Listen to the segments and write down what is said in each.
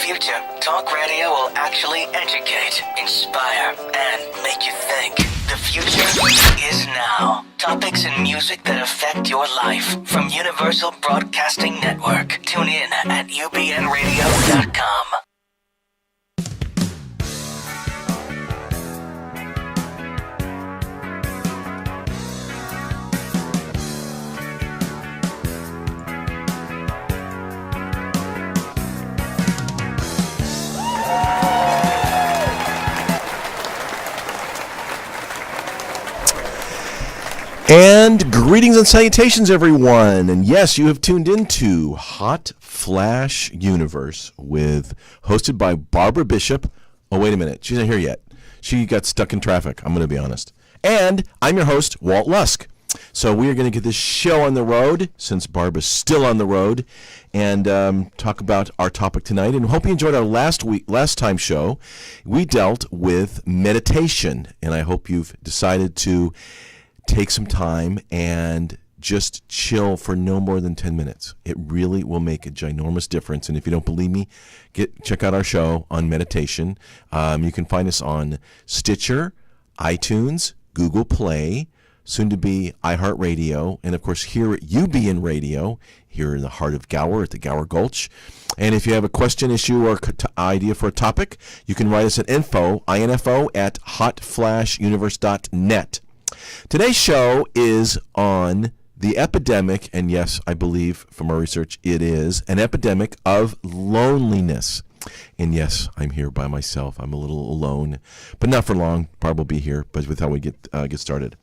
future, talk radio will actually educate, inspire, and make you think. The future is now. Topics and music that affect your life from Universal Broadcasting Network. Tune in at ubnradio.com. And greetings and salutations, everyone. And yes, you have tuned into Hot Flash Universe hosted by Barbara Bishop. Oh, wait a minute. She's not here yet. She got stuck in traffic, I'm going to be honest. And I'm your host, Walt Lusk. So we are going to get this show on the road, since Barbara's still on the road, and talk about our topic tonight. And hope you enjoyed our last time show. We dealt with meditation, and I hope you've decided to take some time and just chill for no more than 10 minutes. It really will make a ginormous difference. And if you don't believe me, check out our show on meditation. You can find us on Stitcher, iTunes, Google Play, soon to be iHeartRadio, and of course here at UBN Radio, here in the heart of Gower at the Gower Gulch. And if you have a question, issue, or idea for a topic, you can write us at info at hotflashuniverse.net. Today's show is on the epidemic, and yes, I believe from our research it is an epidemic of loneliness. And yes, I'm here by myself. I'm a little alone, but not for long. Probably be here, but with how we get started.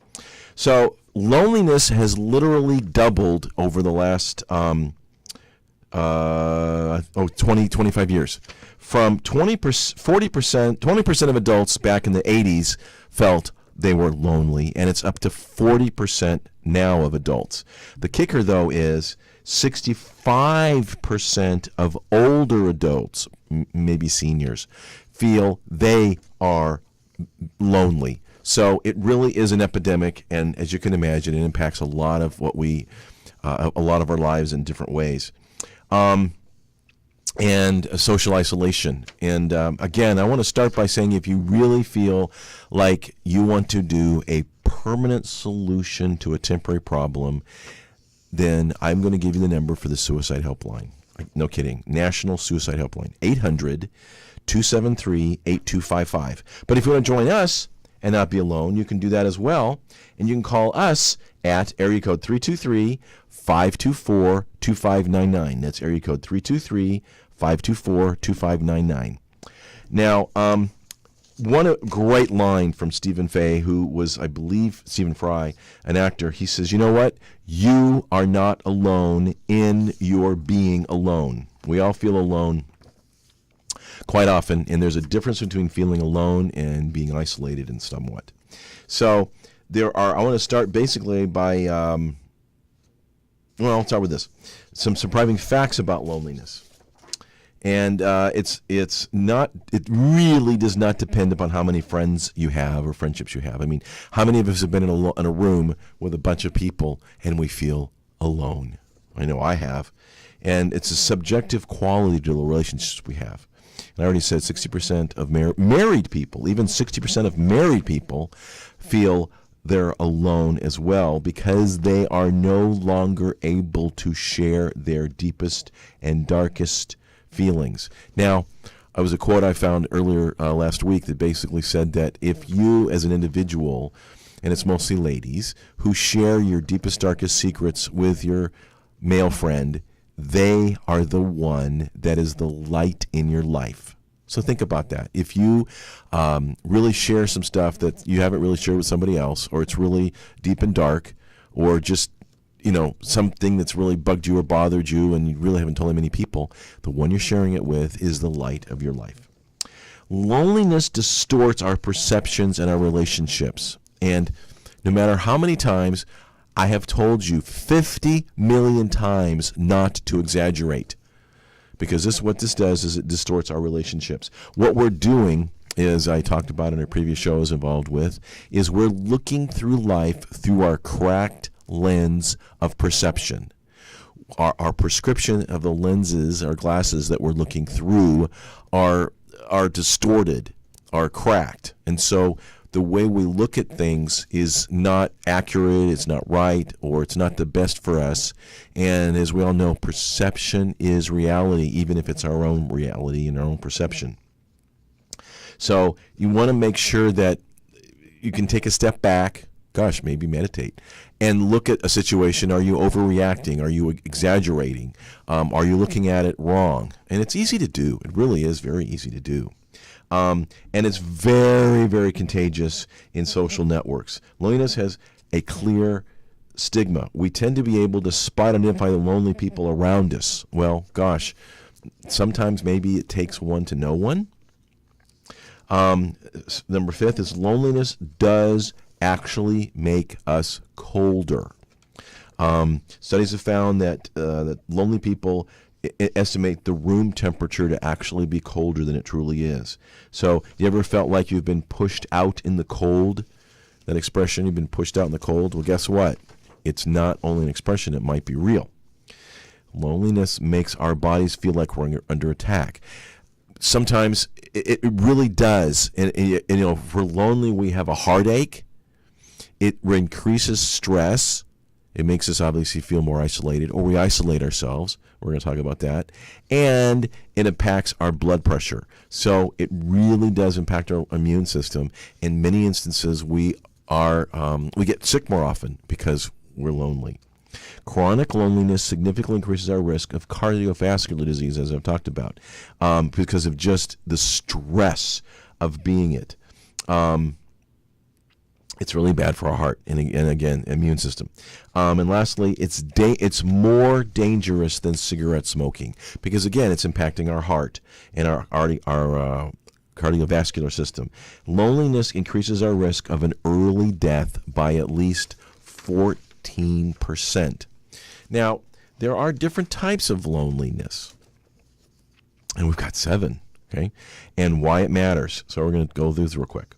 So loneliness has literally doubled over the last 25 years. From 20% of adults back in the 80s felt they were lonely, and it's up to 40% now of adults. The kicker, though, is 65% of older adults, maybe seniors, feel they are lonely. So it really is an epidemic, and as you can imagine, it impacts a lot of a lot of our lives in different ways. And social isolation. And again, I want to start by saying, if you really feel like you want to do a permanent solution to a temporary problem, then I'm going to give you the number for the suicide helpline. No kidding. National Suicide Helpline, 800-273-8255. But if you want to join us and not be alone, you can do that as well. And you can call us at area code 323-524-2599. That's area code 323-524-2599. Now, one great line from Stephen Fay, who was, I believe, Stephen Fry, an actor. He says, you know what? You are not alone in your being alone. We all feel alone quite often, and there's a difference between feeling alone and being isolated in somewhat. So I want to start basically by, I'll start with this. Some surprising facts about loneliness. And it really does not depend upon how many friends you have or friendships you have. I mean, how many of us have been in a room with a bunch of people and we feel alone? I know I have. And it's a subjective quality to the relationships we have. And I already said 60% of married people, even 60% of married people, feel they're alone as well, because they are no longer able to share their deepest and darkest feelings. Now, I was a quote I found earlier last week that basically said that if you as an individual, and it's mostly ladies, who share your deepest, darkest secrets with your male friend, they are the one that is the light in your life. So think about that. If you really share some stuff that you haven't really shared with somebody else, or it's really deep and dark, or just something that's really bugged you or bothered you and you really haven't told many people, the one you're sharing it with is the light of your life. Loneliness distorts our perceptions and our relationships. And no matter how many times I have told you 50 million times not to exaggerate, because what this does is it distorts our relationships. What we're doing, as I talked about in a previous show I was involved with, is we're looking through life through our cracked lens of perception. our prescription of the lenses, our glasses that we're looking through, are distorted, are cracked, and so the way we look at things is not accurate, it's not right, or it's not the best for us. And as we all know, perception is reality, even if it's our own reality and our own perception. So you want to make sure that you can take a step back, maybe meditate, and look at a situation. Are you overreacting? Are you exaggerating? Are you looking at it wrong? And it's easy to do. It really is very easy to do. And it's very, very contagious in social networks. Loneliness has a clear stigma. We tend to be able to spot and identify the lonely people around us. Well, sometimes maybe it takes one to know one. Number 5 is loneliness does actually make us colder. Studies have found that lonely people estimate the room temperature to actually be colder than it truly is. So you ever felt like you've been pushed out in the cold? That expression, you've been pushed out in the cold? Well, guess what? It's not only an expression, it might be real. Loneliness makes our bodies feel like we're under attack. Sometimes it really does. And if we're lonely, we have a heartache. It increases stress. It makes us obviously feel more isolated, or we isolate ourselves. We're going to talk about that. And it impacts our blood pressure. So it really does impact our immune system. In many instances, we get sick more often because we're lonely. Chronic loneliness significantly increases our risk of cardiovascular disease, as I've talked about, because of just the stress of being it. It's really bad for our heart and again, immune system. And lastly, it's more dangerous than cigarette smoking because, again, it's impacting our heart and our cardiovascular system. Loneliness increases our risk of an early death by at least 14%. Now, there are different types of loneliness, and we've got 7, okay, and why it matters. So we're going to go through this real quick.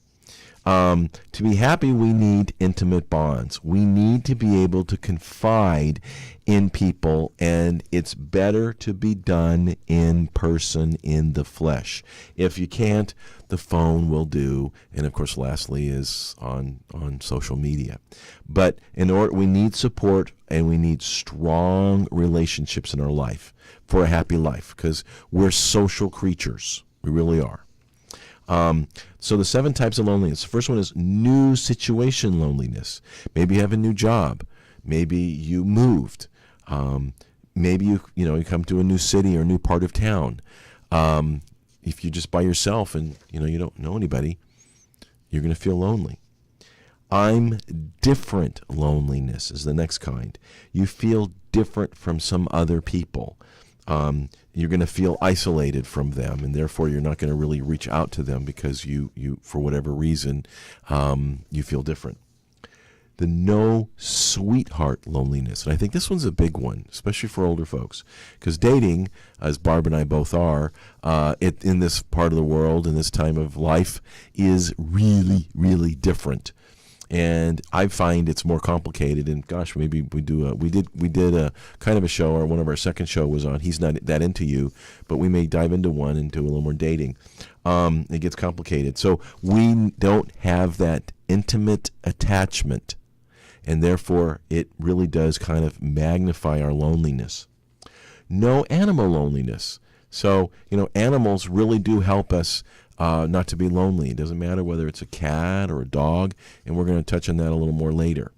To be happy, we need intimate bonds. We need to be able to confide in people, and it's better to be done in person, in the flesh. If you can't, the phone will do, and of course, lastly, is on social media. But we need support, and we need strong relationships in our life for a happy life, because we're social creatures. We really are. So the 7 types of loneliness. The first one is new situation loneliness. Maybe you have a new job. Maybe you moved. Maybe you come to a new city or a new part of town. If you're just by yourself and you don't know anybody, you're going to feel lonely. I'm different loneliness is the next kind. You feel different from some other people. You're going to feel isolated from them, and therefore you're not going to really reach out to them because you for whatever reason, you feel different. The no sweetheart loneliness. And I think this one's a big one, especially for older folks, because dating, as Barb and I both are, in this part of the world, in this time of life, is really, really different. And I find it's more complicated. And maybe we did a kind of a show, or one of our second show was on He's Not That Into You, but we may dive into one and do a little more dating. It gets complicated. So we don't have that intimate attachment, and therefore it really does kind of magnify our loneliness. No animal loneliness. So, animals really do help us not to be lonely. It doesn't matter whether it's a cat or a dog, and we're going to touch on that a little more later.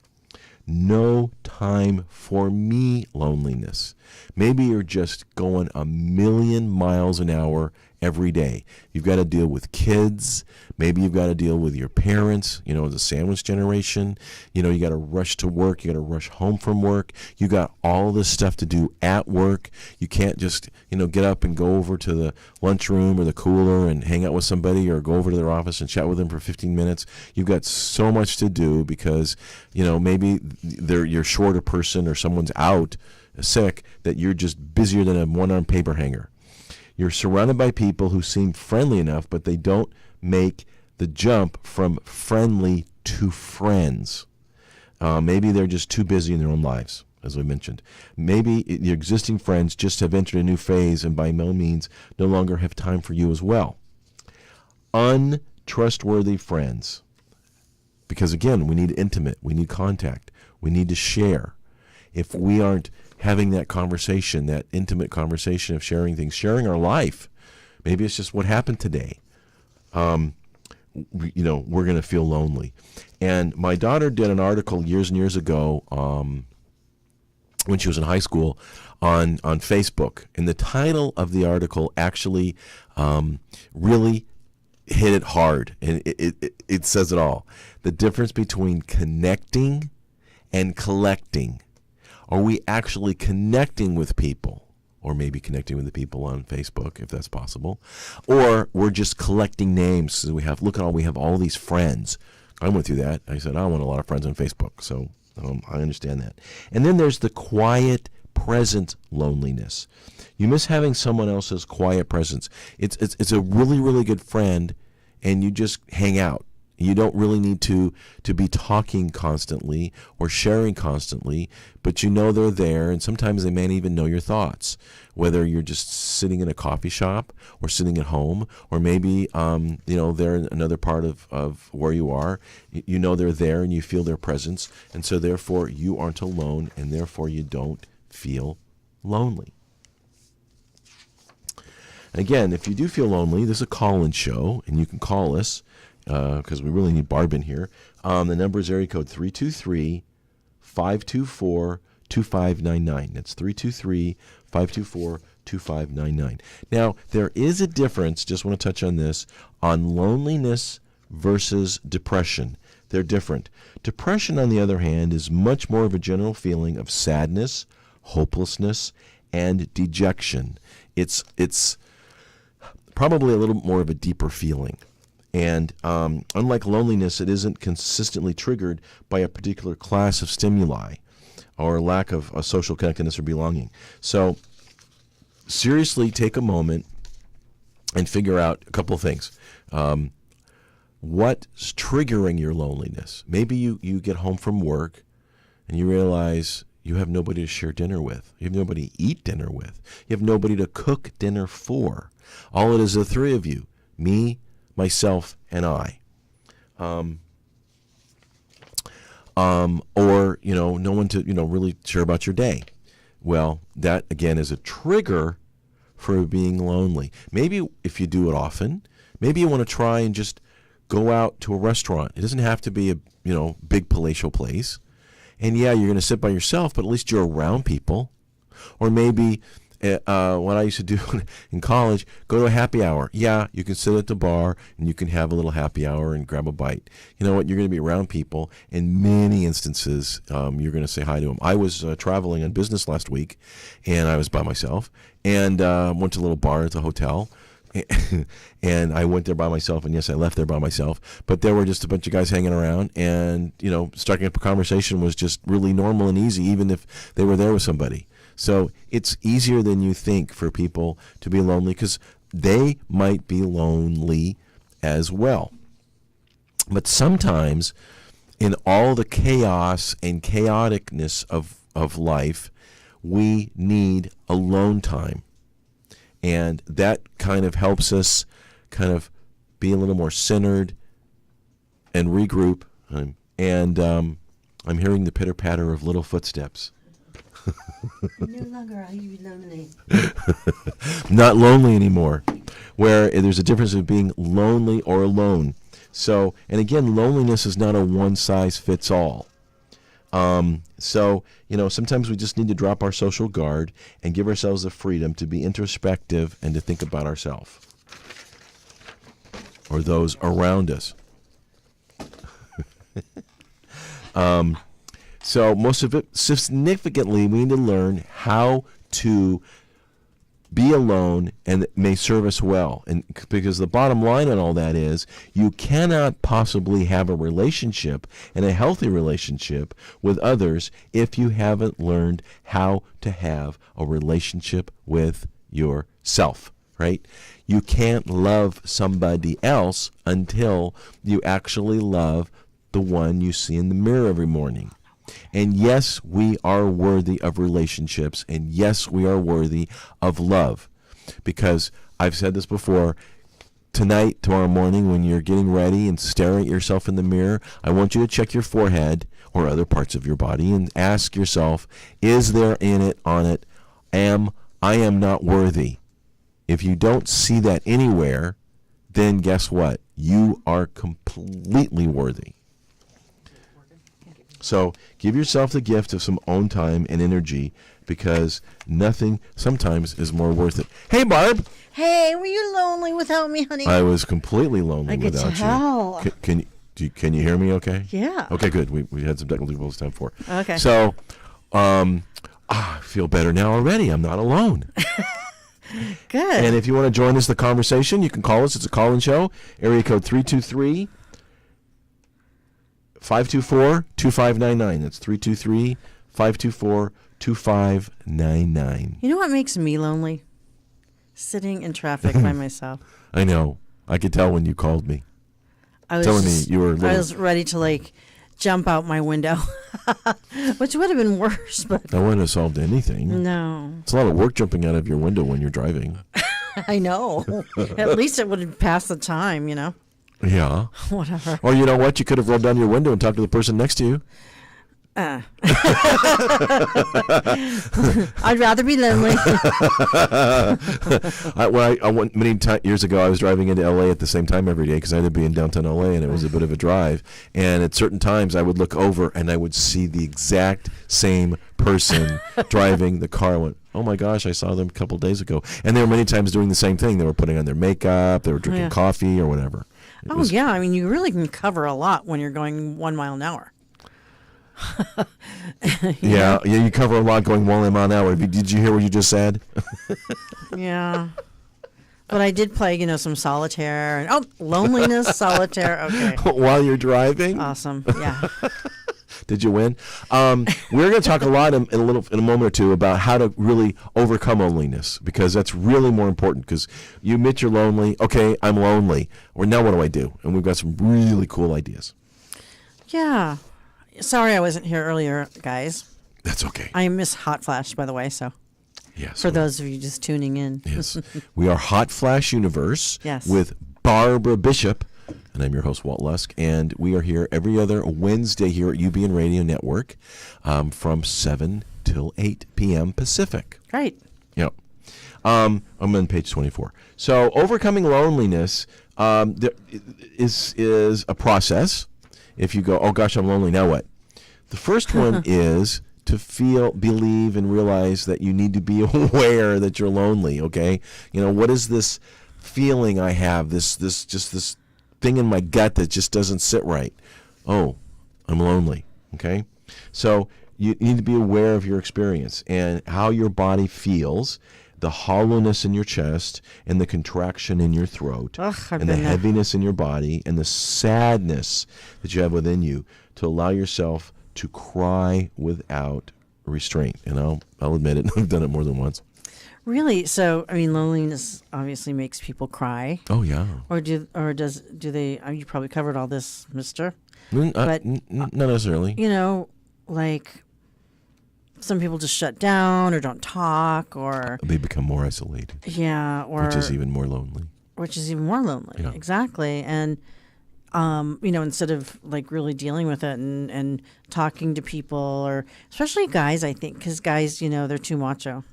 No time for me loneliness. Maybe you're just going 1,000,000 miles an hour every day. You've got to deal with kids. Maybe you've got to deal with your parents, the sandwich generation. You got to rush to work. You got to rush home from work. You got all this stuff to do at work. You can't just, get up and go over to the lunchroom or the cooler and hang out with somebody, or go over to their office and chat with them for 15 minutes. You've got so much to do because, maybe you're short a person or someone's out sick that you're just busier than a one-armed paper hanger. You're surrounded by people who seem friendly enough, but they don't make the jump from friendly to friends. Maybe they're just too busy in their own lives. as we mentioned. Maybe your existing friends just have entered a new phase and by no means no longer have time for you as well. Untrustworthy friends. Because again, we need intimate, we need contact, we need to share. If we aren't having that conversation, that intimate conversation of sharing things, sharing our life, maybe it's just what happened today. We're going to feel lonely. And my daughter did an article years and years ago when she was in high school on Facebook. And the title of the article actually really hit it hard. And it says it all. The difference between connecting and collecting. Are we actually connecting with people? Or maybe connecting with the people on Facebook, if that's possible. Or we're just collecting names. So we have all these friends. I went through that. I said, I want a lot of friends on Facebook. So I understand that. And then there's the quiet present loneliness. You miss having someone else's quiet presence. It's a really, really good friend, and you just hang out. You don't really need to be talking constantly or sharing constantly, but you know they're there, and sometimes they may even know your thoughts, whether you're just sitting in a coffee shop or sitting at home, or maybe they're in another part of where you are. You know they're there, and you feel their presence, and so therefore you aren't alone, and therefore you don't feel lonely. Again, if you do feel lonely, this is a call-in show, and you can call us. Because we really need Barb in here. The number is area code 323-524-2599. That's 323-524-2599. Now, there is a difference, just want to touch on this, on loneliness versus depression. They're different. Depression, on the other hand, is much more of a general feeling of sadness, hopelessness, and dejection. It's probably a little more of a deeper feeling. And unlike loneliness, it isn't consistently triggered by a particular class of stimuli or lack of a social connectedness or belonging. So seriously take a moment and figure out a couple of things. What's triggering your loneliness? Maybe you get home from work and you realize you have nobody to share dinner with. You have nobody to eat dinner with. You have nobody to cook dinner for. All it is the three of you, me, myself, and I. Or, no one to, really share about your day. Well, that, again, is a trigger for being lonely. Maybe if you do it often, maybe you want to try and just go out to a restaurant. It doesn't have to be a, big palatial place. And yeah, you're going to sit by yourself, but at least you're around people. Or maybe what I used to do in college, go to a happy hour. Yeah, you can sit at the bar and you can have a little happy hour and grab a bite. You know what? You're going to be around people. In many instances, you're going to say hi to them. I was traveling on business last week, and I was by myself, and went to a little bar at the hotel. And I went there by myself, and yes, I left there by myself. But there were just a bunch of guys hanging around, and striking up a conversation was just really normal and easy, even if they were there with somebody. So it's easier than you think for people to be lonely because they might be lonely as well. But sometimes in all the chaos and chaoticness of life, we need alone time. And that kind of helps us kind of be a little more centered and regroup. And I'm hearing the pitter-patter of little footsteps. No longer are you lonely. Not lonely anymore, where there's a difference of being lonely or alone. So, and again, loneliness is not a one-size-fits-all. Sometimes we just need to drop our social guard and give ourselves the freedom to be introspective and to think about ourselves or those around us. So most of it, significantly, we need to learn how to be alone, and it may serve us well. And because the bottom line on all that is, you cannot possibly have a relationship, and a healthy relationship, with others if you haven't learned how to have a relationship with yourself, right? You can't love somebody else until you actually love the one you see in the mirror every morning. And yes, we are worthy of relationships. And yes, we are worthy of love. Because I've said this before, tonight, tomorrow morning, when you're getting ready and staring at yourself in the mirror, I want you to check your forehead or other parts of your body and ask yourself, is there in it, on it, I am not worthy. If you don't see that anywhere, then guess what? You are completely worthy. So give yourself the gift of some own time and energy, because nothing sometimes is more worth it. Hey, Barb. Hey, were you lonely without me, honey? I was completely lonely I could without tell. you. Can you hear me okay? Yeah. Okay, good. We had some technical difficulties time before. Okay. So, I feel better now already. I'm not alone. Good. And if you want to join us in the conversation, you can call us. It's a call-in show. Area code 323-524-2599. That's 323-524-2599. You know what makes me lonely? Sitting in traffic by myself. I know. I could tell when you called me. I was Telling me you were I was ready to jump out my window, which would have been worse, but I wouldn't have solved anything. no. It's a lot of work jumping out of your window when you're driving. I know. At least it would have passed the time, Yeah. Whatever. Or you know what? You could have rolled down your window and talked to the person next to you. I'd rather be lonely. Years ago, I was driving into L.A. at the same time every day because I had to be in downtown L.A. and it was a bit of a drive. And at certain times, I would look over and I would see the exact same person driving the car. I went, oh my gosh, I saw them a couple of days ago. And they were many times doing the same thing. They were putting on their makeup, they were drinking coffee or whatever. Yeah. I mean, you really can cover a lot when you're going 1 mile an hour. Yeah, you cover a lot going 1 mile an hour. Did you hear what you just said? Yeah. But I did play, some solitaire and Lonliness, solitaire. Okay. While you're driving? Awesome. Yeah. Did you win? We're going to talk a lot in a moment or two about how to really overcome loneliness, because that's really more important. Because you admit you're lonely. Okay, I'm lonely. Or now what do I do? And we've got some really cool ideas. Yeah. Sorry I wasn't here earlier, guys. That's okay. I miss Hot Flash, by the way, so. Yes. For those of you just tuning in. Yes. We are Hot Flash Universe with Barbara Bishop, and I'm your host, Walt Lusk, and we are here every other Wednesday here at UBN Radio Network from 7 till 8 p.m. Pacific. Right. Yep. I'm on page 24. So overcoming loneliness there is a process. If you go, oh gosh, I'm lonely, now what? The first one is to feel, believe, and realize that you need to be aware that you're lonely, okay? What is this feeling I have, this thing in my gut that just doesn't sit right? Oh, I'm lonely, okay? So you need to be aware of your experience and how your body feels, the hollowness in your chest and the contraction in your throat and the heaviness in your body and the sadness that you have within you, to allow yourself to cry without restraint. I'll admit it, I've done it more than once. Really? So, I mean, loneliness obviously makes people cry. Oh, yeah. Or do they, you probably covered all this, mister. But not necessarily. Some people just shut down or don't talk, or they become more isolated. Yeah, which is even more lonely. Yeah. Exactly. And instead of really dealing with it and talking to people, or especially guys, I think, because guys, they're too macho.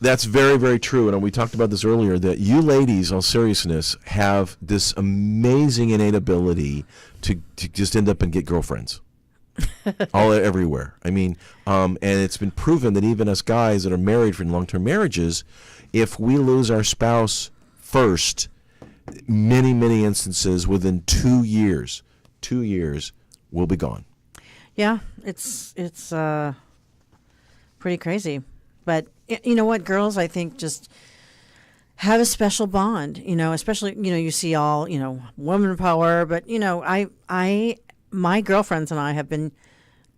That's very, very true. And we talked about this earlier, that you ladies, all seriousness, have this amazing innate ability to just end up and get girlfriends. Everywhere. I mean, and it's been proven that even us guys that are married for long-term marriages, if we lose our spouse first, many, many instances within 2 years, we'll be gone. Yeah, it's pretty crazy. But you know what, girls, I think just have a special bond, especially, you see all, woman power, but, my girlfriends and I have been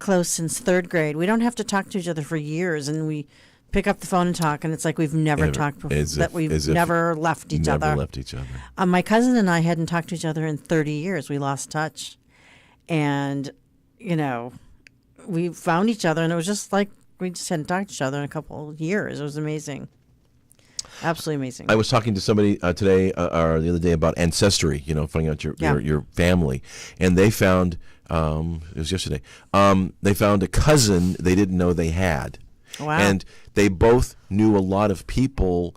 close since 3rd grade. We don't have to talk to each other for years, and we pick up the phone and talk, and it's like we've never talked before, we've never left each other. My cousin and I hadn't talked to each other in 30 years. We lost touch. And, we found each other, and it was just like we just hadn't talked to each other in a couple of years. It was amazing. Absolutely amazing. I was talking to somebody today or the other day about ancestry, finding out your family. And they found, it was yesterday, they found a cousin they didn't know they had. Wow. And they both knew a lot of people,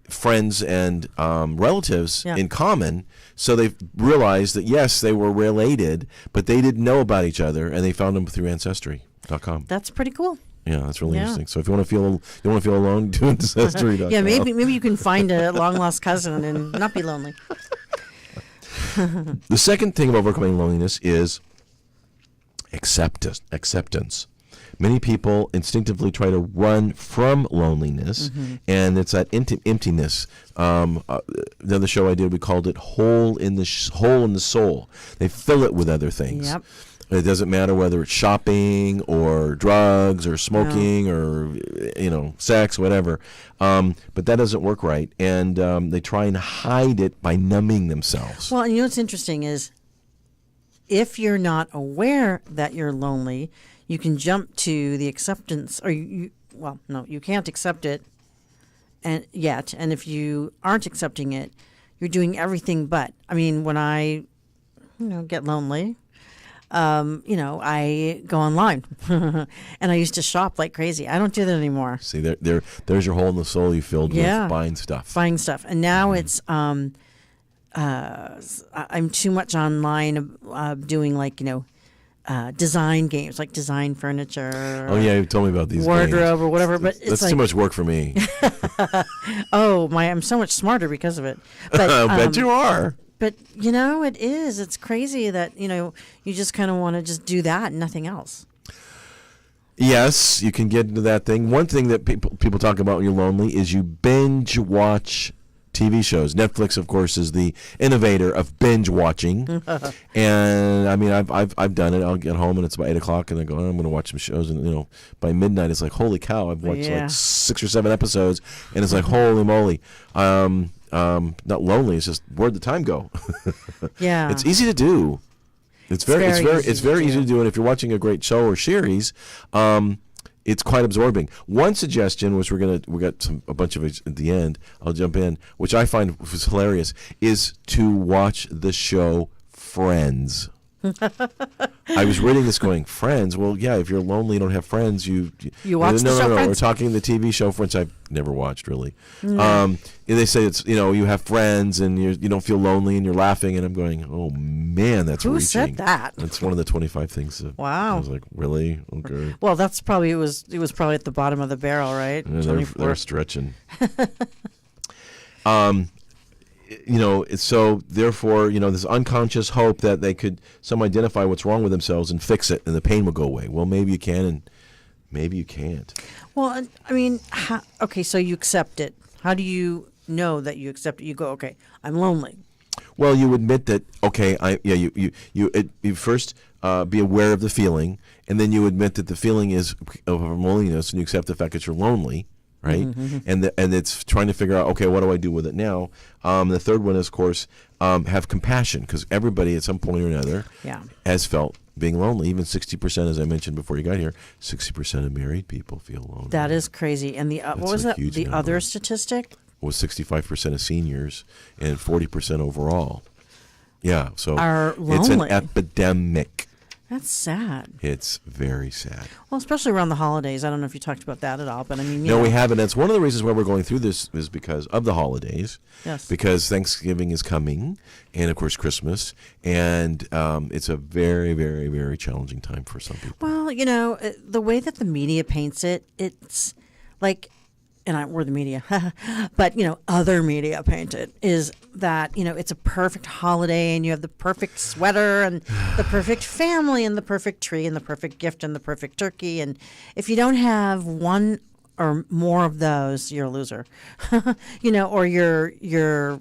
friends and relatives in common. So they realized that, yes, they were related, but they didn't know about each other, and they found them through Ancestry.com. That's pretty cool. Yeah, that's really interesting. So if you want to feel alone, do Ancestry.com. Yeah, maybe you can find a long lost cousin and not be lonely. The second thing about overcoming loneliness is acceptance. Many people instinctively try to run from loneliness, and it's that emptiness. The other show I did, we called it "Hole in the Soul." They fill it with other things. Yep. It doesn't matter whether it's shopping or drugs or smoking or sex, whatever. But that doesn't work right, and they try and hide it by numbing themselves. Well, and what's interesting is, if you're not aware that you're lonely, you can jump to the acceptance, or you can't accept it, and if you aren't accepting it, you're doing everything but. I mean, when I, get lonely, I go online, and I used to shop like crazy. I don't do that anymore. See, there's your hole in the soul you filled with buying stuff. And now it's I'm too much online, doing design games, like design furniture. Oh yeah, you told me about these wardrobe games. Or whatever. But that's too much work for me. I'm so much smarter because of it. But, I bet you are. But it is. It's crazy that you just kind of want to just do that and nothing else. Yes, you can get into that thing. One thing that people talk about when you're lonely is you binge watch TV shows. Netflix, of course, is the innovator of binge watching, and I mean, I've done it. I'll get home and it's about 8:00, and I go, I'm going to watch some shows, and by midnight it's like, holy cow, I've watched like 6 or 7 episodes, and it's like, holy moly. Not lonely. It's just where'd the time go? Yeah, it's easy to do. It's very easy to do, and if you're watching a great show or series, it's quite absorbing. One suggestion, which we got a bunch of it at the end, I'll jump in, which I find was hilarious, is to watch the show Friends. I was reading this going, Friends? Well, yeah, if you're lonely, you don't have friends, you watch the show No, Friends? we're talking the TV show Friends. I've never watched, really. They say it's, you have friends and you don't feel lonely and you're laughing, and I'm going, oh man, that's Who reaching. said that? That's one of the 25 things. Wow. I was like, really? Okay. Well, that's probably, it was probably at the bottom of the barrel, right? Yeah, they're stretching. So therefore, this unconscious hope that they could identify what's wrong with themselves and fix it, and the pain will go away. Well, maybe you can, and maybe you can't. Well, I mean, okay, so you accept it. How do you know that you accept it? You go, okay, I'm lonely. Well, you admit that. Okay, you first be aware of the feeling, and then you admit that the feeling is of loneliness, and you accept the fact that you're lonely. Right, and it's trying to figure out, okay, what do I do with it now? The third one is, of course, have compassion, because everybody at some point or another has felt being lonely. Even 60%, as I mentioned before you got here, 60% of married people feel lonely. That is crazy. And what was that? The number. Other statistic was 65% of seniors and 40% overall. Yeah, so are lonely. It's an epidemic. That's sad. It's very sad. Well, especially around the holidays. I don't know if you talked about that at all, but I mean, no, we haven't. That's one of the reasons why we're going through this is because of the holidays. Yes. Because Thanksgiving is coming, and of course Christmas, and it's a very, very, very challenging time for some people. Well, the way that the media paints it, it's like, and we're the media, but other media paint it is that it's a perfect holiday, and you have the perfect sweater and the perfect family and the perfect tree and the perfect gift and the perfect turkey, and if you don't have one or more of those, you're a loser, or you're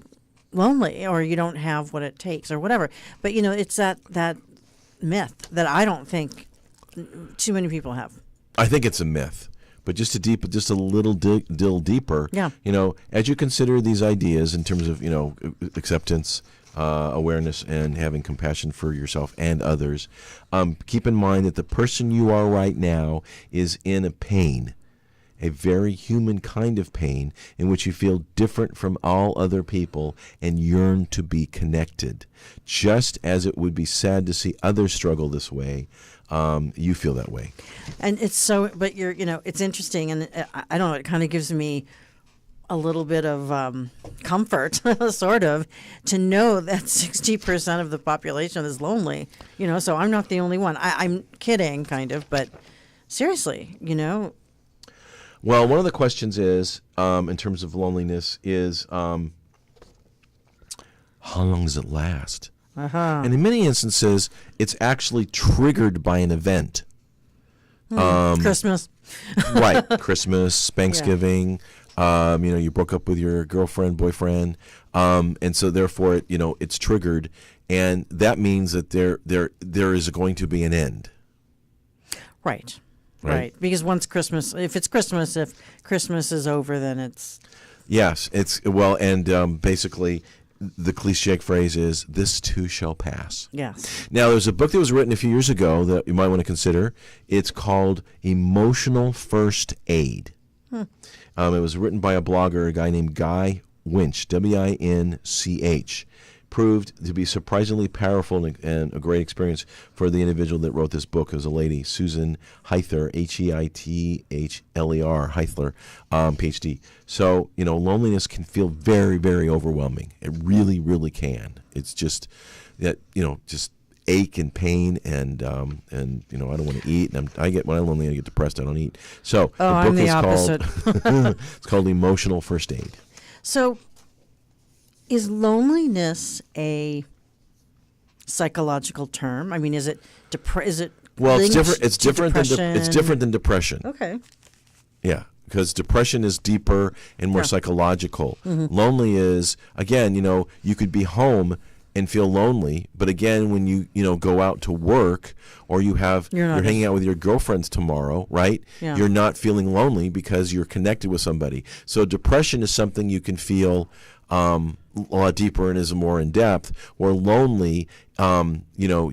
lonely, or you don't have what it takes, or whatever. But it's that myth that I don't think too many people have. I think it's a myth. But just a little deeper. Yeah. As you consider these ideas in terms of acceptance, awareness and having compassion for yourself and others. Keep in mind that the person you are right now is in a pain, a very human kind of pain in which you feel different from all other people and yearn to be connected. Just as it would be sad to see others struggle this way, you feel that way. And it's so, but it's interesting, and I don't know, it kind of gives me a little bit of comfort, sort of, to know that 60% of the population is lonely. So I'm not the only one. I'm kidding, kind of, but seriously, Well, one of the questions is, in terms of loneliness, is how long does it last? And in many instances, it's actually triggered by an event. Christmas. Right. Christmas, Thanksgiving, you broke up with your girlfriend, boyfriend, and so therefore, it's triggered, and that means that there is going to be an end. Right. Because if Christmas is over, then it's... Yes, and basically the cliche phrase is, this too shall pass. Yes. Now, there's a book that was written a few years ago that you might want to consider. It's called Emotional First Aid. It was written by a blogger, a guy named Guy Winch, W-I-N-C-H. Proved to be surprisingly powerful and a great experience for the individual that wrote this book. It was a lady, Susan Heithler, Heithler, Heithler, PhD. So, loneliness can feel very, very overwhelming. It really, really can. It's just that, just ache and pain and I don't want to eat. And when I'm lonely, I get depressed. I don't eat. So the book I'm the is opposite. it's called Emotional First Aid. So, is loneliness a psychological term? I mean, is it Well, it's linked different. to It's different than depression. Okay. Yeah, because depression is deeper and more psychological. Mm-hmm. Lonely is, again, you could be home and feel lonely, but again, when you go out to work or you're hanging out with your girlfriends tomorrow, right? Yeah. You're not feeling lonely because you're connected with somebody. So depression is something you can feel a lot deeper and is more in depth. Or lonely, you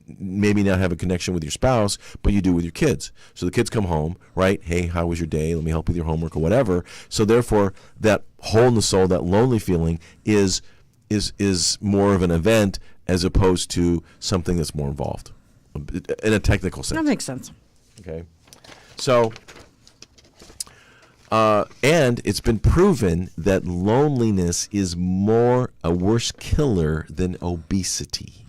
maybe not have a connection with your spouse, but you do with your kids. So the kids come home, right? Hey, how was your day? Let me help with your homework or whatever. So therefore, that hole in the soul, that lonely feeling, is more of an event as opposed to something that's more involved in a technical sense. That makes sense. Okay, so. And it's been proven that loneliness is a worse killer than obesity.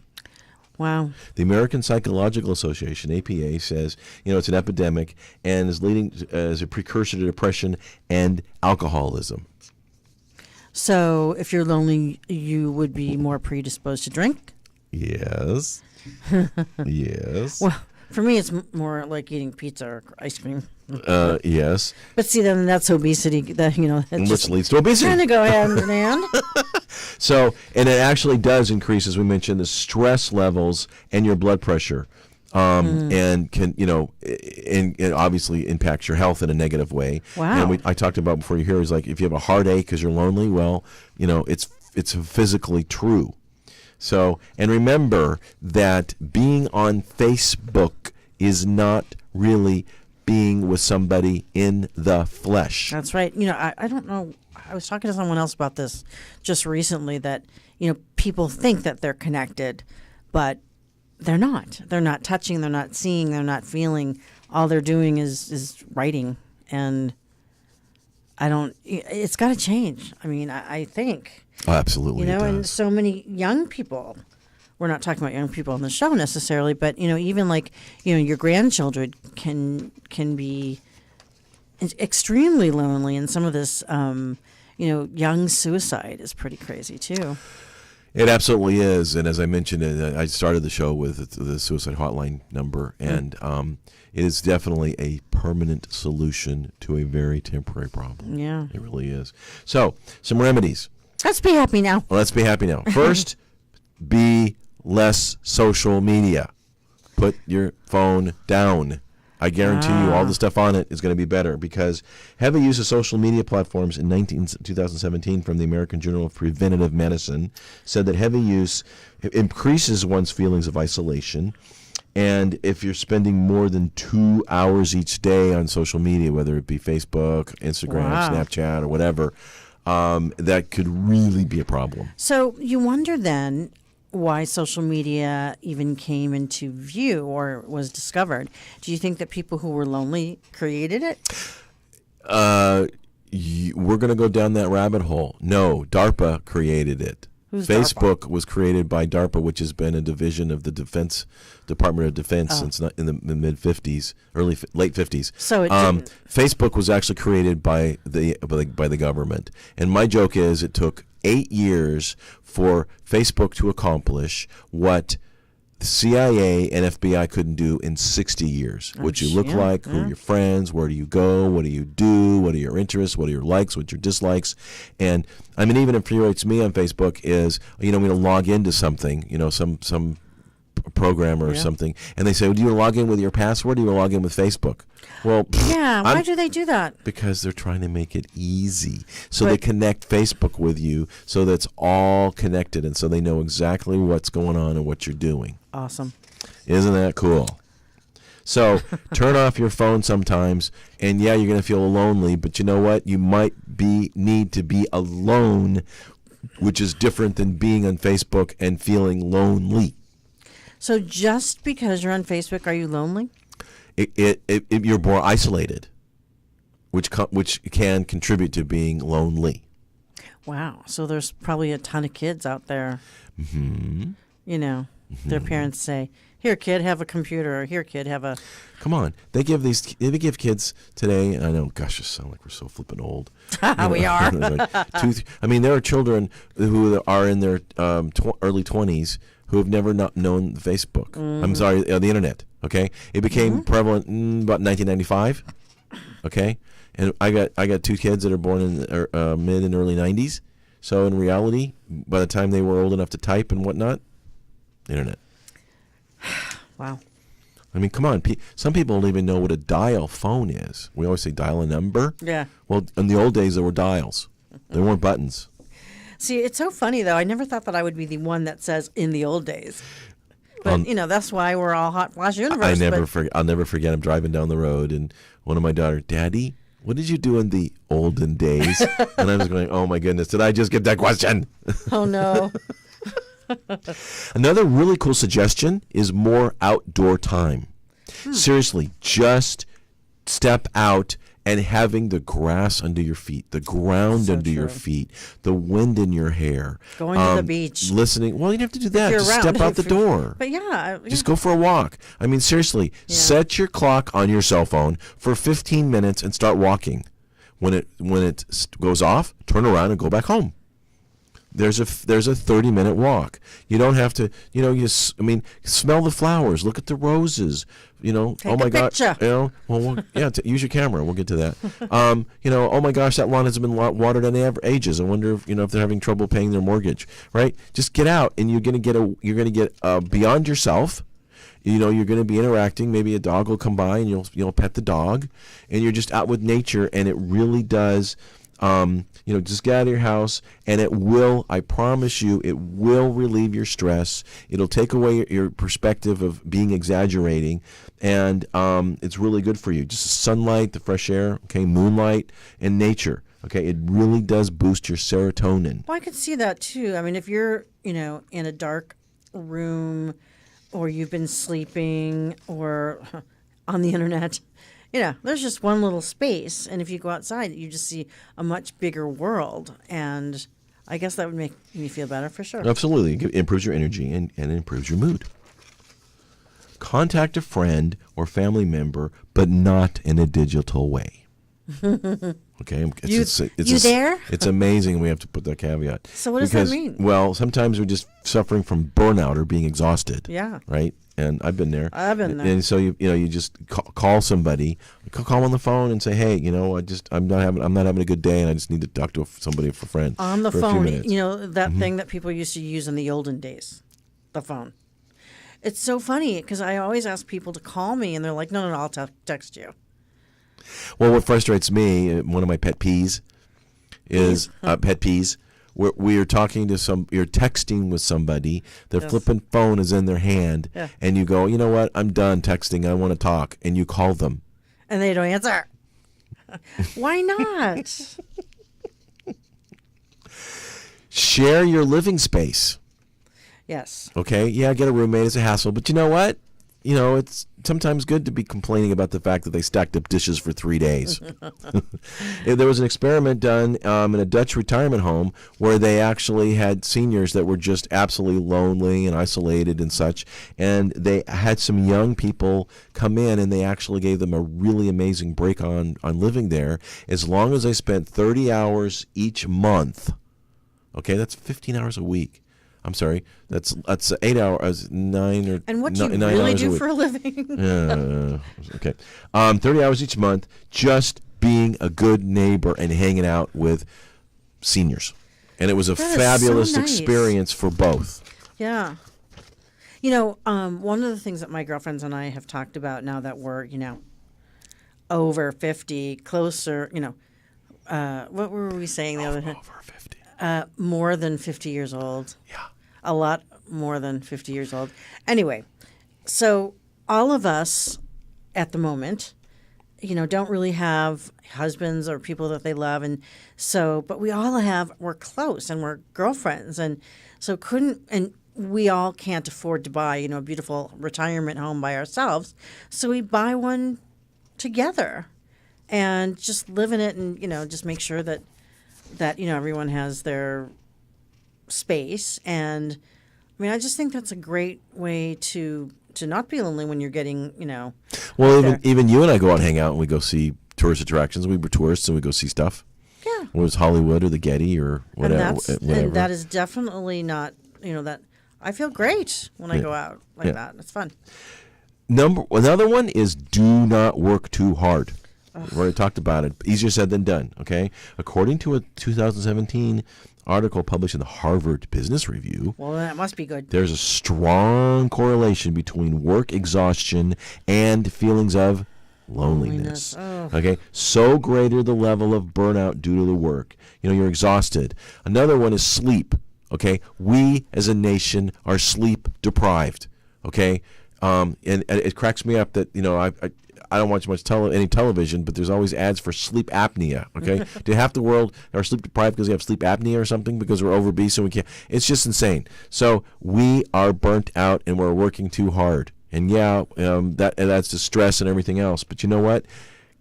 Wow. The American Psychological Association, APA, says, it's an epidemic and is leading as a precursor to depression and alcoholism. So if you're lonely, you would be more predisposed to drink? Yes. Yes. Well, for me, it's more like eating pizza or ice cream. Yes. But see, then that's obesity. Which leads to obesity. Kind of go hand in hand. So, and it actually does increase, as we mentioned, the stress levels and your blood pressure, and can and obviously impacts your health in a negative way. Wow. And I talked about before here is like if you have a heartache because you're lonely, well, it's physically true. So, and remember that being on Facebook is not really being with somebody in the flesh. That's right. I don't know. I was talking to someone else about this just recently that, people think that they're connected, but they're not. They're not touching. They're not seeing. They're not feeling. All they're doing is writing. And it's got to change. I mean, I think. Oh, absolutely. And so many young people, we're not talking about young people on the show necessarily, but, even like, your grandchildren can be extremely lonely. And some of this, young suicide is pretty crazy too. It absolutely is. And as I mentioned, I started the show with the suicide hotline number, and it is definitely a permanent solution to a very temporary problem. Yeah. It really is. So, some remedies. Let's be happy now. Let's be happy now. First, be less social media. Put your phone down. I guarantee you all the stuff on it is going to be better, because heavy use of social media platforms in 2017 from the American Journal of Preventive Medicine said that heavy use increases one's feelings of isolation. And if you're spending more than 2 hours each day on social media, whether it be Facebook, Instagram, Snapchat, or whatever, that could really be a problem. So you wonder then why social media even came into view or was discovered. Do you think that people who were lonely created it? We're going to go down that rabbit hole. No, DARPA created it. Who's Facebook DARPA? was created by DARPA, which has been a division of the Department of Defense since in the mid 50s, late 50s. So it didn't. Facebook was actually created by the government, and my joke is it took 8 years for Facebook to accomplish what the CIA and FBI couldn't do in 60 years. What you look like, who are your friends, where do you go, what do you do, what are your interests, what are your likes, what are your dislikes. And I mean, even infuriates me on Facebook is, I'm going to log into something, some program or something, and they say, well, do you log in with your password, or do you log in with Facebook? Well, why do they do that? Because they're trying to make it easy. So they connect Facebook with you so that's all connected, and so they know exactly what's going on and what you're doing. Awesome. Isn't that cool? So turn off your phone sometimes, and you're going to feel lonely, but you know what? You might need to be alone, which is different than being on Facebook and feeling lonely. So just because you're on Facebook, are you lonely? You're more isolated, which can contribute to being lonely. Wow. So there's probably a ton of kids out there. Mm-hmm. Their parents say, "Here, kid, have a computer," or "Here, kid, have a." Come on, they give kids today. I know, gosh, it sounds like we're so flippin' old. We are. There are children who are in their early 20s who have never known Facebook. I'm sorry, the internet. Okay, it became prevalent in about 1995. Okay, and I got two kids that are born in the mid and early 90s. So in reality, by the time they were old enough to type and whatnot, internet. Wow. I mean, come on. Some people don't even know what a dial phone is. We always say dial a number. Yeah. Well, in the old days, there were dials. There weren't buttons. See, it's so funny, though. I never thought that I would be the one that says "in the old days." But, that's why we're all Hot Flash Universe. I'll never forget. I'm driving down the road, and one of my daughters, "Daddy, what did you do in the olden days?" And I was going, "Oh, my goodness, did I just get that question?" Oh, no. Another really cool suggestion is more outdoor time. Seriously, just step out and having the grass under your feet, the ground under your feet, the wind in your hair. Going to the beach. Listening. Well, you don't have to do that. Just step out the door. But yeah. Just go for a walk. I mean, seriously, set your clock on your cell phone for 15 minutes and start walking. When it goes off, turn around and go back home. There's a 30-minute walk. You don't have to, smell the flowers, look at the roses, Take oh my a picture. gosh, use your camera. We'll get to that. Oh my gosh, that lawn hasn't been watered in ages. I wonder if they're having trouble paying their mortgage, right? Just get out, and you're going to get beyond yourself. You're going to be interacting. Maybe a dog will come by, and you'll pet the dog, and you're just out with nature, and it really does. Just get out of your house, and I promise you, it will relieve your stress. It'll take away your perspective of being exaggerating, and it's really good for you. Just the sunlight, the fresh air, okay, moonlight, and nature. Okay, it really does boost your serotonin. Well, I could see that too. I mean, if you're, in a dark room, or you've been sleeping, or on the internet, there's just one little space, and if you go outside, you just see a much bigger world, and I guess that would make me feel better for sure. Absolutely. It improves your energy and it improves your mood. Contact a friend or family member, but not in a digital way. Okay? You there? It's amazing we have to put that caveat. So what does that mean? Well, sometimes we're just suffering from burnout or being exhausted. Yeah. Right? And I've been there. And so you just call somebody, call on the phone and say, hey, I'm not having a good day, and I just need to talk to somebody for a friend on the for phone. A few minutes. That thing that people used to use in the olden days, the phone. It's so funny because I always ask people to call me, and they're like, no, I'll text you. Well, what frustrates me, one of my pet peeves, is pet peeves. We're talking to you're texting with somebody, their flipping phone is in their hand, and you go, you know what, I'm done texting, I want to talk, and you call them. And they don't answer. Why not? Share your living space. Yes. Okay, yeah, get a roommate, it's a hassle, but you know what? You know, it's sometimes good to be complaining about the fact that they stacked up dishes for 3 days. There was an experiment done in a Dutch retirement home where they actually had seniors that were just absolutely lonely and isolated and such, and they had some young people come in, and they actually gave them a really amazing break on living there as long as they spent 30 hours each month. Okay, that's 15 hours a week. I'm sorry, that's 8 hours, 9 or and what do you 9 really hours do for a living? Okay, 30 hours each month, just being a good neighbor and hanging out with seniors, and it was a fabulous experience for both. Yeah, you know, one of the things that my girlfriends and I have talked about now that we're over 50, closer, what were we saying the other day? Over 50. More than 50 years old. Yeah. A lot more than 50 years old. Anyway, so all of us at the moment, don't really have husbands or people that they love. And so, but we all we're close and we're girlfriends. And so we all can't afford to buy, a beautiful retirement home by ourselves. So we buy one together and just live in it and, just make sure that everyone has their space. And I mean, I just think that's a great way to not be lonely when you're getting, Well, even you and I go out and hang out, and we go see tourist attractions. We were tourists and we go see stuff. Yeah. It was Hollywood or the Getty or whatever. And that is definitely not, that I feel great when I go out like that. It's fun. Another one is do not work too hard. We already talked about it. Easier said than done, okay? According to a 2017 article published in the Harvard Business Review, well, that must be good. There's a strong correlation between work exhaustion and feelings of loneliness. Okay? So greater the level of burnout due to the work. You're exhausted. Another one is sleep, okay? We as a nation are sleep deprived, okay? And it cracks me up that, I don't watch much any television, but there's always ads for sleep apnea. Okay, do half the world are sleep deprived because they have sleep apnea or something because we're obese and we can't? It's just insane. So we are burnt out and we're working too hard, and that's the stress and everything else. But you know what?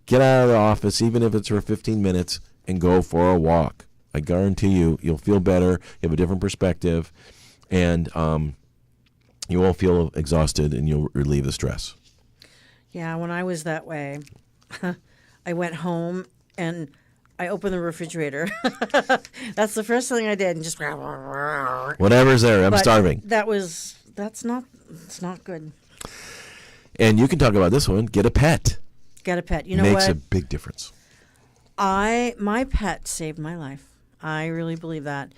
Get out of the office, even if it's for 15 minutes, and go for a walk. I guarantee you'll feel better. You have a different perspective, and you won't feel exhausted, and you'll relieve the stress. Yeah, when I was that way, I went home and I opened the refrigerator. That's the first thing I did, and just whatever's there. I'm starving. It's not good. And you can talk about this one. Get a pet. Get a pet. You know Makes what? a big difference. My pet saved my life. I really believe that.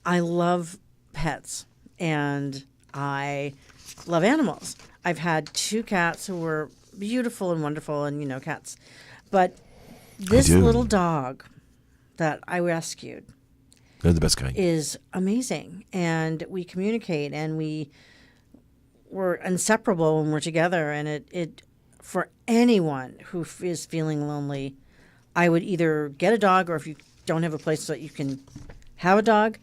I love pets and I love animals. I've had 2 cats who were beautiful and wonderful, and cats. But this little dog that I rescued, they're the best kind, is amazing, and we communicate, and we're inseparable when we're together. And it for anyone who is feeling lonely, I would either get a dog, or if you don't have a place that you can have a dog,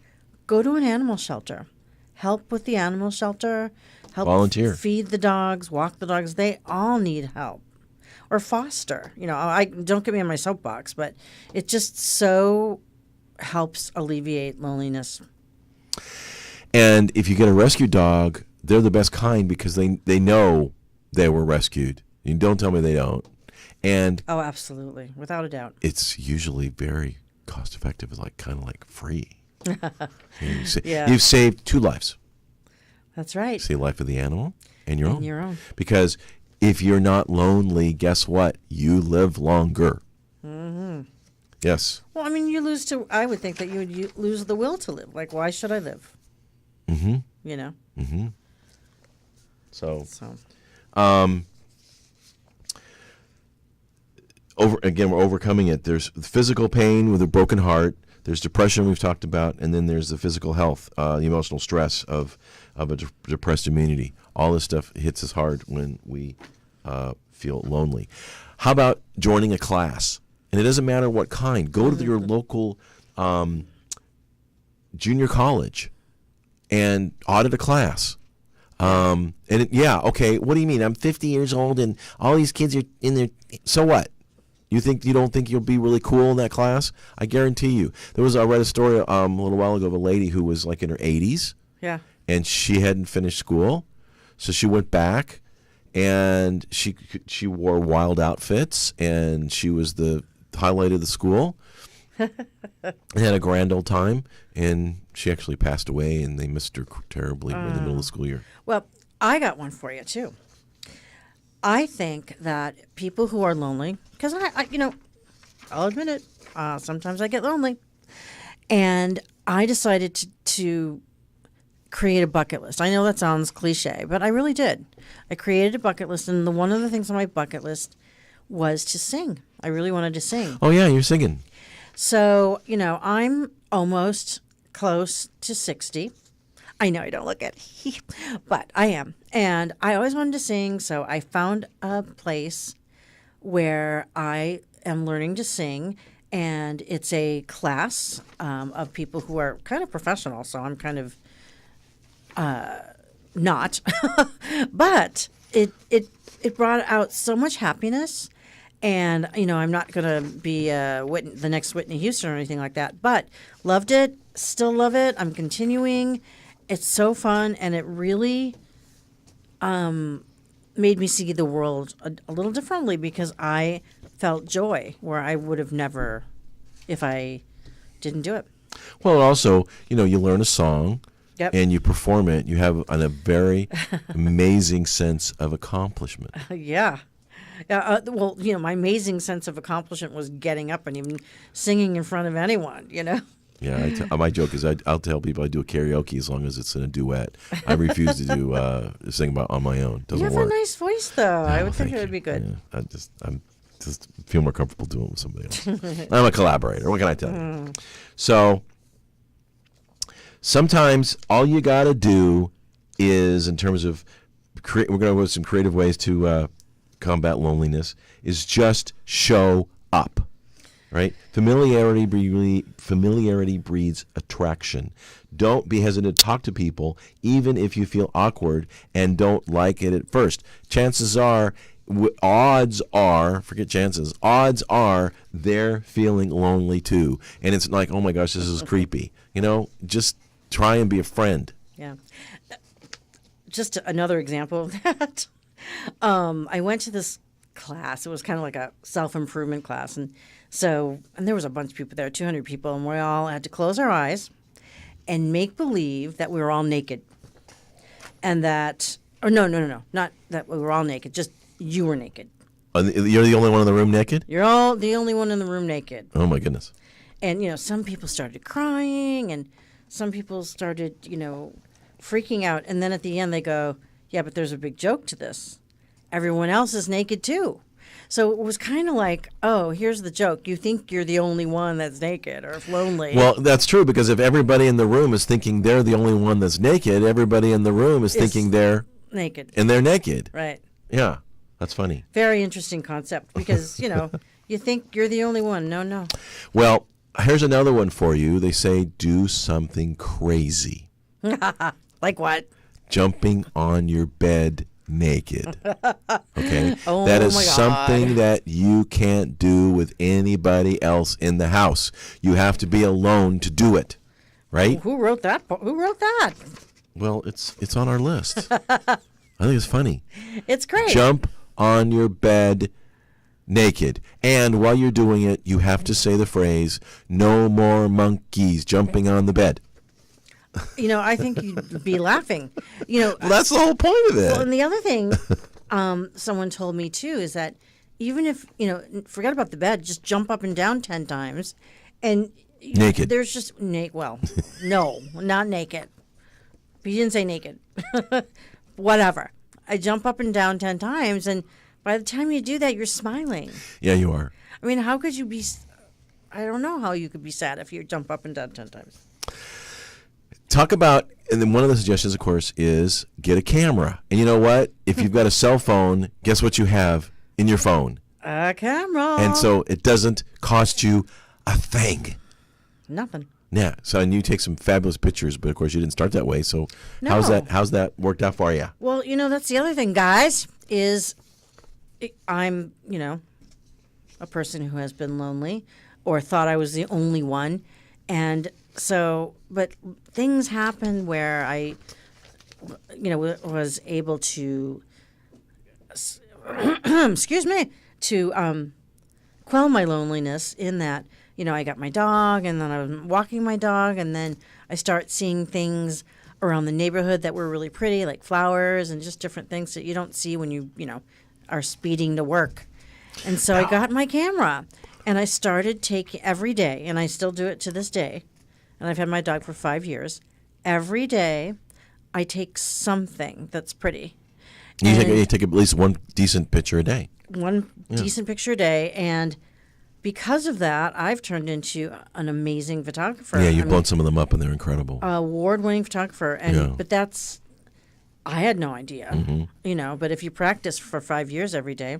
go to an animal shelter, help with the animal shelter. Help volunteer, feed the dogs, walk the dogs. They all need help, or foster. I don't get me on my soapbox, but it just so helps alleviate loneliness. And if you get a rescue dog, they're the best kind because they know they were rescued. You don't tell me they don't. And absolutely, without a doubt, it's usually very cost effective. It's kind of like free. Yeah. You've saved 2 lives. That's right. See the life of the animal and your own. And your own. Because if you're not lonely, guess what? You live longer. Mm-hmm. Yes. Well, I mean, I would think that you would lose the will to live. Like, why should I live? Mm-hmm. Mm-hmm. So, So we're overcoming it. There's physical pain with a broken heart. There's depression we've talked about, and then there's the physical health, the emotional stress of a depressed immunity. All this stuff hits us hard when we feel lonely. How about joining a class? And it doesn't matter what kind. Go to your local junior college and audit a class. What do you mean? I'm 50 years old and all these kids are in there. So what? You don't think you'll be really cool in that class? I guarantee you. I read a story a little while ago of a lady who was like in her 80s. Yeah. And she hadn't finished school, so she went back, and she wore wild outfits, and she was the highlight of the school. And had a grand old time, and she actually passed away, and they missed her terribly in the middle of the school year. Well, I got one for you too. I think that people who are lonely, because I'll admit it, sometimes I get lonely, and I decided to create a bucket list. I know that sounds cliche, but I really did. I created a bucket list, and one of the things on my bucket list was to sing. I really wanted to sing. Oh yeah, you're singing. So, I'm almost close to 60. I know I don't look it, but I am. And I always wanted to sing, so I found a place where I am learning to sing, and it's a class of people who are kind of professional, so I'm kind of not. But it brought out so much happiness. And, I'm not going to be the next Whitney Houston or anything like that. But loved it, still love it. I'm continuing. It's so fun. And it really made me see the world a little differently, because I felt joy where I would have never if I didn't do it. Well, also, you learn a song. Yep. And you perform it. You have a very amazing sense of accomplishment. Yeah. My amazing sense of accomplishment was getting up and even singing in front of anyone, Yeah, my joke is I'll tell people I do a karaoke as long as it's in a duet. I refuse to do sing on my own. Doesn't work. You have a nice voice, though. I would think it would be good. Yeah, I'm just feel more comfortable doing it with somebody else. I'm a collaborator. What can I tell you? So sometimes all you got to do is, in terms of we're going to go with some creative ways to combat loneliness, is just show up, right? Familiarity breeds attraction. Don't be hesitant to talk to people, even if you feel awkward and don't like it at first. Chances are, odds are they're feeling lonely too. And it's like, oh my gosh, this is creepy. Just try and be a friend. Yeah. Just another example of that. I went to this class. It was kind of like a self-improvement class. And there was a bunch of people there, 200 people, and we all had to close our eyes and make believe that we were all naked. And that, no, not that we were all naked, just you were naked. You're the only one in the room naked? You're all the only one in the room naked. Oh, my goodness. And, some people started crying, and some people started, freaking out. And then at the end they go, yeah, but there's a big joke to this. Everyone else is naked too. So it was kind of like, oh, here's the joke. You think you're the only one that's naked or lonely. Well, that's true, because if everybody in the room is thinking they're the only one that's naked, everybody in the room is thinking they're naked. And they're naked. Right. Yeah, that's funny. Very interesting concept, because, you think you're the only one. No. Well, here's another one for you. They say do something crazy. Like what? Jumping on your bed naked. Okay? Oh, that is my God. something that you can't do with anybody else in the house. You have to be alone to do it. Right? Who wrote that? Well, it's on our list. I think it's funny. It's great. Jump on your bed naked. And while you're doing it, you have to say the phrase, "No more monkeys jumping on the bed." I think you'd be laughing. Well, that's the whole point of it. Well, and the other thing someone told me, too, is that even if, forget about the bed, just jump up and down 10 times. And naked. There's just, well, no, not naked. He didn't say naked. Whatever. I jump up and down 10 times, and by the time you do that, you're smiling. Yeah, you are. I mean, how could you be? I don't know how you could be sad if you jump up and down 10 times. Talk about, and then one of the suggestions, of course, is get a camera. And you know what? If you've got a cell phone, guess what you have in your phone? A camera. And so it doesn't cost you a thing. Nothing. Yeah. So and you take some fabulous pictures, but of course you didn't start that way. So No. how's that worked out for you? Well, that's the other thing, guys, is I'm, a person who has been lonely or thought I was the only one. And so, but things happened where I, was able to, excuse me, to quell my loneliness in that, I got my dog, and then I was walking my dog, and then I start seeing things around the neighborhood that were really pretty, like flowers and just different things that you don't see when you are speeding to work. And so I got my camera, and I started taking every day, and I still do it to this day, and I've had my dog for 5 years. Every day, I take something that's pretty. You take at least one decent picture a day. One decent picture a day, and because of that, I've turned into an amazing photographer. Yeah, you've blown some of them up, and they're incredible. Award-winning photographer, and Yeah. but I had no idea, But if you practice for 5 years every day,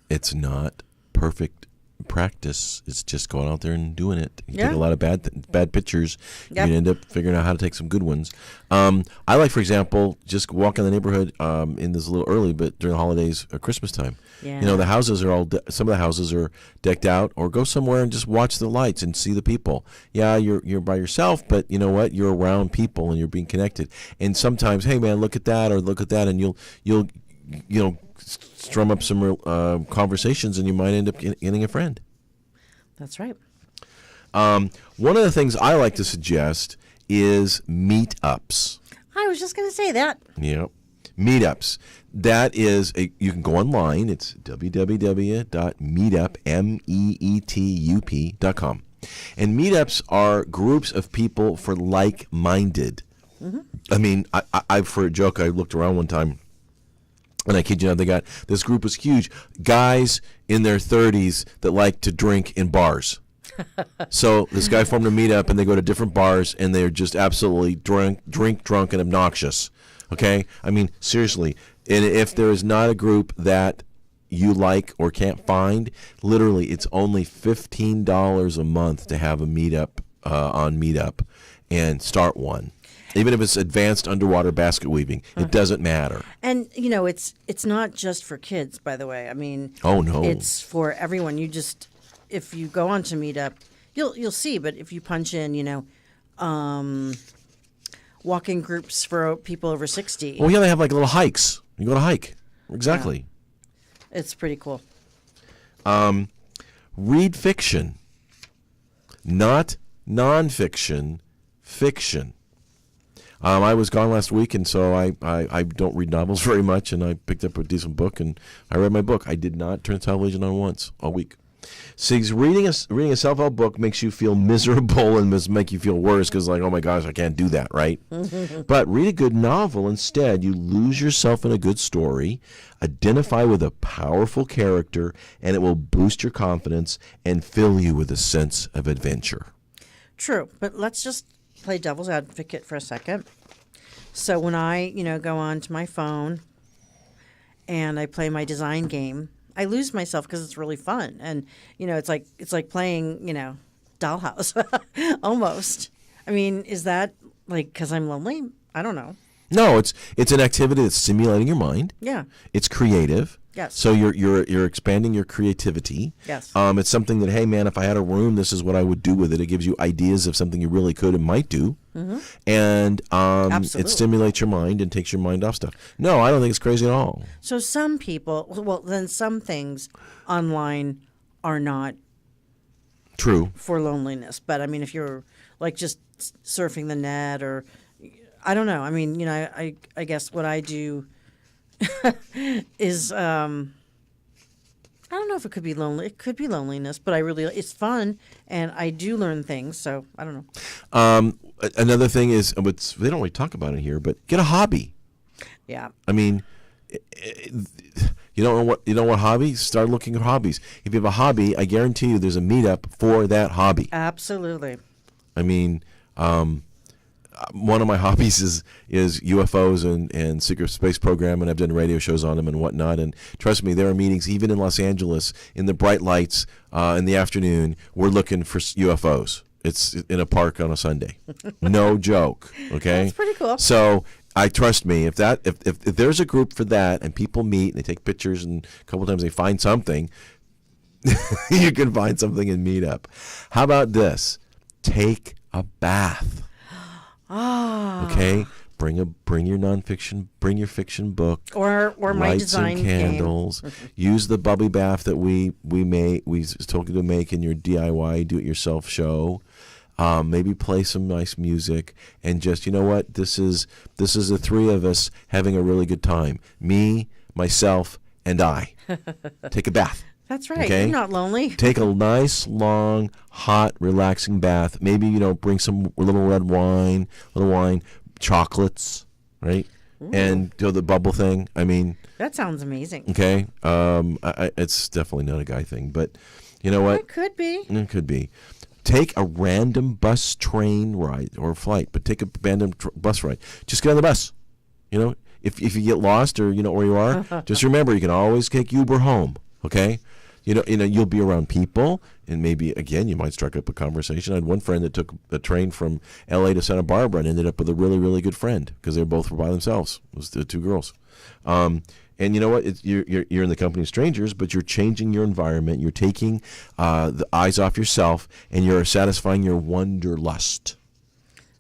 It's not perfect practice. It's just going out there and doing it. You take Yeah. a lot of bad pictures. Yep. You end up figuring out how to take some good ones. I like, for example, just walking the neighborhood in this a little early, but during the holidays or Christmas time. Yeah. The houses are some of the houses are decked out, or go somewhere and just watch the lights and see the people. Yeah, you're by yourself, but you know what? You're around people and you're being connected. And sometimes, hey man, look at that, or look at that, and you'll strum up some conversations, and you might end up getting a friend. that's right. One of the things I like to suggest is meetups. I was just going to say that. Yep. Meetups. That is you can go online. It's www.meetup.com. And meetups are groups of people for like-minded. Mm-hmm. I mean, I for a joke, I looked around one time, and I kid you not, this group was huge. Guys in their 30s that like to drink in bars. So this guy formed a meetup, and they go to different bars, and they're just absolutely drunk, and obnoxious. Okay? I mean, seriously. And if there is not a group that you like or can't find, literally it's only $15 a month to have a meetup on Meetup, and start one. Even if it's advanced underwater basket weaving, it doesn't matter. And it's not just for kids, by the way. I mean, Oh, no. it's for everyone. If you go onto Meetup, you'll see. But if you punch in, walking groups for people over 60, Well, yeah, they have like little hikes. You go to hike. Exactly. it's pretty cool. Read fiction, not nonfiction, fiction. I was gone last week, and so I don't read novels very much, and I picked up a decent book, and I read my book. I did not turn the television on once all week. See, reading a self-help book makes you feel miserable and make you feel worse because, like, oh my gosh, I can't do that, right? But read a good novel instead. You lose yourself in a good story, identify with a powerful character, and it will boost your confidence and fill you with a sense of adventure. True, but let's just play devil's advocate for a second. So when I, go onto my phone and I play my design game, I lose myself because it's really fun, and it's like playing Dollhouse almost. I mean, is that like because I'm lonely? I don't know. No, it's an activity that's stimulating your mind. Yeah. It's creative. Yes. So you're expanding your creativity. Yes. It's something that, hey man, if I had a room, this is what I would do with it. It gives you ideas of something you really could and might do. Mm-hmm. And it stimulates your mind and takes your mind off stuff. No, I don't think it's crazy at all. So some people, then some things online are not True. for loneliness. But I mean, if you're like just surfing the net, or I don't know. I mean, I guess what I do is I don't know if it could be lonely. It could be loneliness, but it's fun, and I do learn things. So I don't know. Another thing is, they don't really talk about it here, but get a hobby. Yeah. I mean, you don't know what hobbies? Start looking at hobbies. If you have a hobby, I guarantee you there's a meetup for that hobby. Absolutely. I mean, one of my hobbies is UFOs and secret space program, and I've done radio shows on them and whatnot. And trust me, there are meetings even in Los Angeles in the bright lights in the afternoon. We're looking for UFOs. It's in a park on a Sunday. No joke. Okay, That's pretty cool. So trust me, if there's a group for that and people meet and they take pictures and a couple times they find something, you can find something in MeetUp. How about this? Take a bath. Okay, bring your nonfiction, bring your fiction book, or my light design some candles. Use the bubbly bath that we told you to make in your DIY do-it-yourself show. Maybe play some nice music and just, you know what? This is the three of us having a really good time. Me, myself, and I. Take a bath. That's right. Okay? You're not lonely. Take a nice, long, hot, relaxing bath. Maybe, bring some little wine, chocolates, right? Ooh. And do the bubble thing. I mean, that sounds amazing. Okay. It's definitely not a guy thing, but you know what? It could be. It could be. Take a random bus, train ride, or flight, but take a random bus ride. Just get on the bus. If you get lost or you know where you are, just remember you can always take Uber home. Okay. You'll be around people, and maybe, again, you might strike up a conversation. I had one friend that took a train from L.A. to Santa Barbara and ended up with a really, really good friend because they both were by themselves. It was the two girls. And you know what? You're in the company of strangers, but you're changing your environment. You're taking the eyes off yourself, and you're satisfying your wanderlust.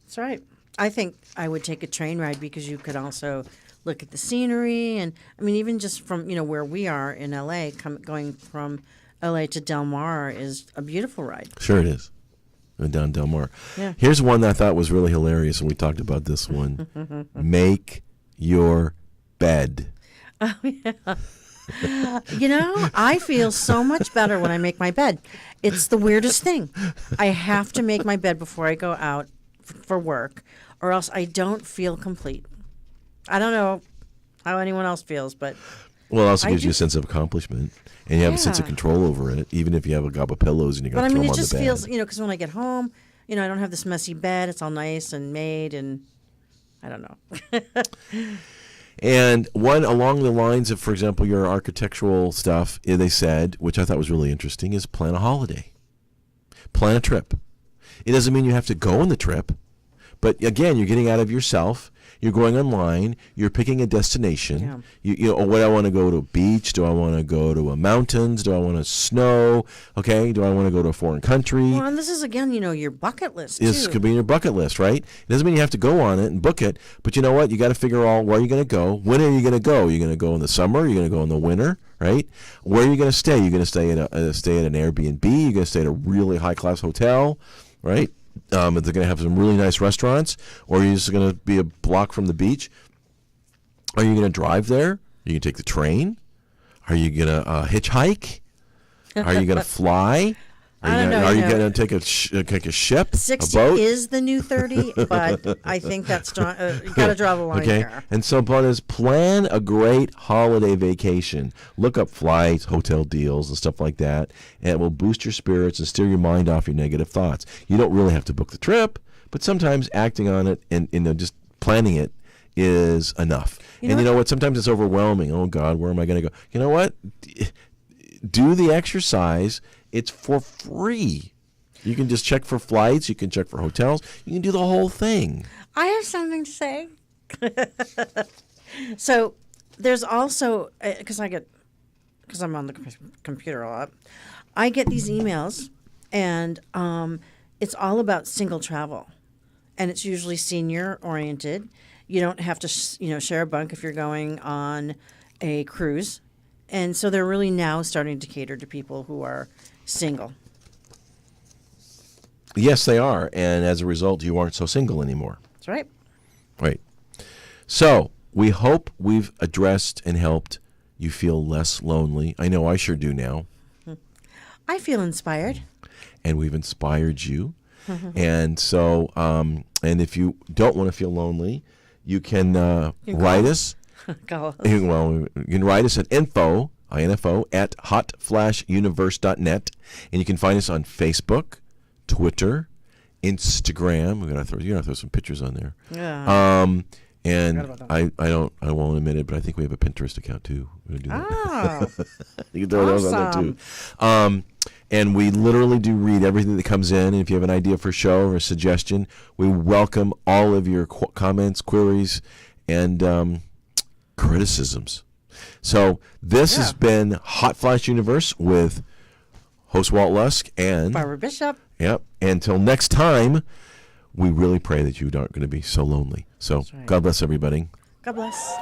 That's right. I think I would take a train ride because you could also look at the scenery, and I mean, even just from where we are in LA, going from LA to Del Mar is a beautiful ride. Sure, it is. Down Del Mar. Yeah. Here's one that I thought was really hilarious, and we talked about this one. Make your bed. Oh yeah. I feel so much better when I make my bed. It's the weirdest thing. I have to make my bed before I go out for work, or else I don't feel complete. I don't know how anyone else feels, but well, it also gives you a sense of accomplishment, and you have a sense of control over it, even if you have a gob of pillows and you got to throw them on the bed. But I mean, it just feels, because when I get home, I don't have this messy bed. It's all nice and made, and I don't know. And one along the lines of, for example, your architectural stuff, they said, which I thought was really interesting, is plan a holiday, plan a trip. It doesn't mean you have to go on the trip, but again, you're getting out of yourself. You're going online. You're picking a destination. Yeah. What I want to go to a beach? Do I want to go to a mountains? Do I want to snow? Okay. Do I want to go to a foreign country? Well, and this is again, your bucket list. This could be in your bucket list, right? It doesn't mean you have to go on it and book it, but you know what? You got to figure out where you're going to go. When are you going to go? Are you going to go in the summer? Are you going to go in the winter? Right? Where are you going to stay? You're going to stay at an Airbnb. You're going to stay at a really high class hotel, right? They're going to have some really nice restaurants, or you're just going to be a block from the beach. Are you going to drive there? Are you going to take the train? Are you going to hitchhike? Are you going to fly? Are you going to take a ship? 60 a boat? Is the new 30, but I think that's you got to draw the line there. And so plan a great holiday vacation. Look up flights, hotel deals, and stuff like that, and it will boost your spirits and steer your mind off your negative thoughts. You don't really have to book the trip, but sometimes acting on it and just planning it is enough. You know what? Sometimes it's overwhelming. Oh God, where am I going to go? You know what? Do the exercise. It's for free. You can just check for flights. You can check for hotels. You can do the whole thing. I have something to say. So there's also, because I'm on the computer a lot, I get these emails, and it's all about single travel. And it's usually senior oriented. You don't have to share a bunk if you're going on a cruise. And so they're really now starting to cater to people who are single. Yes, they are. And as a result, you aren't so single anymore. That's right. Right. So we hope we've addressed and helped you feel less lonely. I know I sure do now. I feel inspired. And we've inspired you. And so, and if you don't want to feel lonely, you can write us Call us. Well, you can write us at info at hotflashuniverse.net, and you can find us on Facebook, Twitter, Instagram. We're gonna throw some pictures on there. Yeah. And I won't admit it, but I think we have a Pinterest account too. We're gonna do that. Oh, You can throw those on there too. And we literally do read everything that comes in. And if you have an idea for a show or a suggestion, we welcome all of your comments, queries, and criticisms. So this has been Hot Flash Universe with host Walt Lusk and Barbara Bishop. Yep. Until next time, we really pray that you aren't going to be so lonely. So right. God bless everybody. God bless.